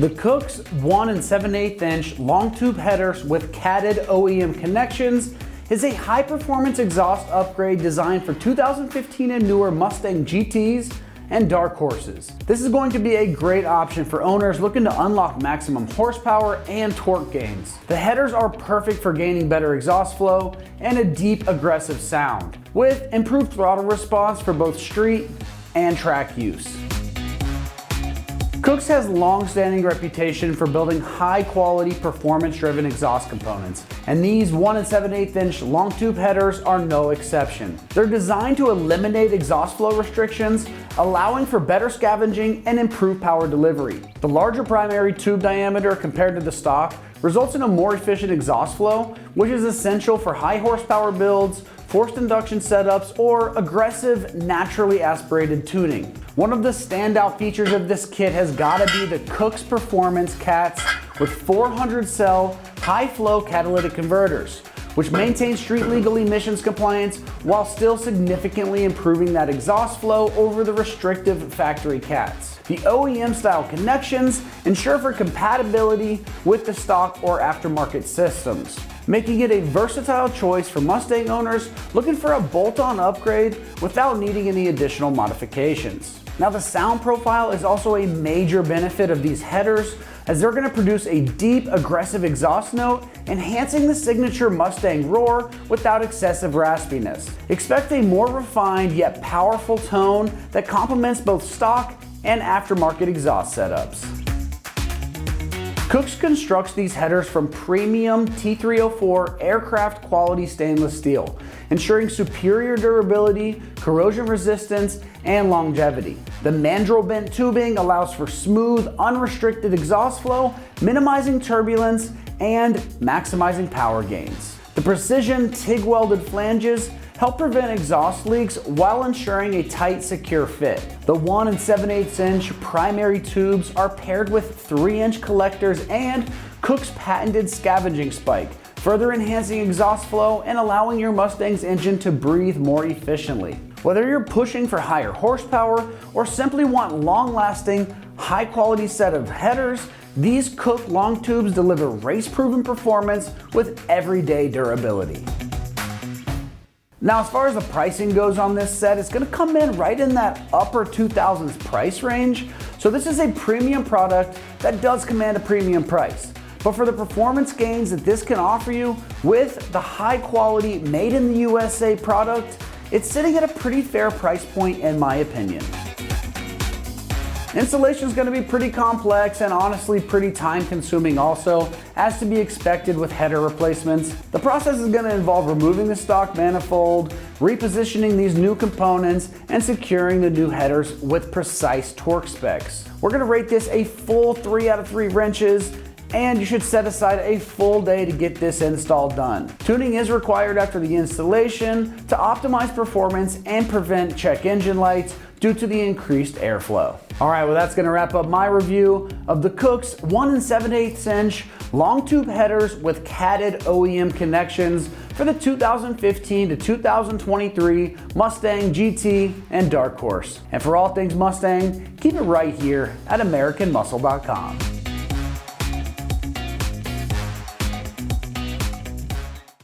The Kooks 1 7/8 inch long tube headers with catted OEM connections is a high-performance exhaust upgrade designed for 2015 and newer Mustang GTs and Dark Horses. This is going to be a great option for owners looking to unlock maximum horsepower and torque gains. The headers are perfect for gaining better exhaust flow and a deep, aggressive sound, with improved throttle response for both street and track use. Kooks has long-standing reputation for building high-quality, performance-driven exhaust components, and these 1 7/8 inch long tube headers are no exception. They're designed to eliminate exhaust flow restrictions, allowing for better scavenging and improved power delivery. The larger primary tube diameter compared to the stock results in a more efficient exhaust flow, which is essential for high horsepower builds, forced induction setups, or aggressive, naturally aspirated tuning. One of the standout features of this kit has got to be the Kooks Performance Cats with 400 cell high flow catalytic converters, which maintain street legal emissions compliance while still significantly improving that exhaust flow over the restrictive factory cats. The OEM style connections ensure for compatibility with the stock or aftermarket systems, making it a versatile choice for Mustang owners looking for a bolt-on upgrade without needing any additional modifications. Now, the sound profile is also a major benefit of these headers, as they're going to produce a deep, aggressive exhaust note, enhancing the signature Mustang roar without excessive raspiness. Expect a more refined yet powerful tone that complements both stock and aftermarket exhaust setups. Kooks constructs these headers from premium T304 aircraft quality stainless steel, ensuring superior durability, corrosion resistance, and longevity. The mandrel bent tubing allows for smooth, unrestricted exhaust flow, minimizing turbulence and maximizing power gains. The precision TIG welded flanges help prevent exhaust leaks while ensuring a tight, secure fit. The 1 7/8 inch primary tubes are paired with 3-inch collectors and Kooks' patented scavenging spike, further enhancing exhaust flow and allowing your Mustang's engine to breathe more efficiently. Whether you're pushing for higher horsepower or simply want long-lasting, high-quality set of headers, these Kooks long tubes deliver race-proven performance with everyday durability. Now, as far as the pricing goes on this set, it's going to come in right in that upper 2000s price range. So this is a premium product that does command a premium price. But for the performance gains that this can offer you with the high quality made in the USA product, it's sitting at a pretty fair price point in my opinion. Installation is going to be pretty complex and honestly pretty time consuming also, as to be expected with header replacements. The process is going to involve removing the stock manifold, repositioning these new components, and securing the new headers with precise torque specs. We're going to rate this a full 3 out of 3 wrenches, and you should set aside a full day to get this install done. Tuning is required after the installation to optimize performance and prevent check engine lights due to the increased airflow. All right, well, that's gonna wrap up my review of the Kooks 1 7/8 inch long tube headers with catted OEM connections for the 2015 to 2023 Mustang GT and Dark Horse. And for all things Mustang, keep it right here at AmericanMuscle.com.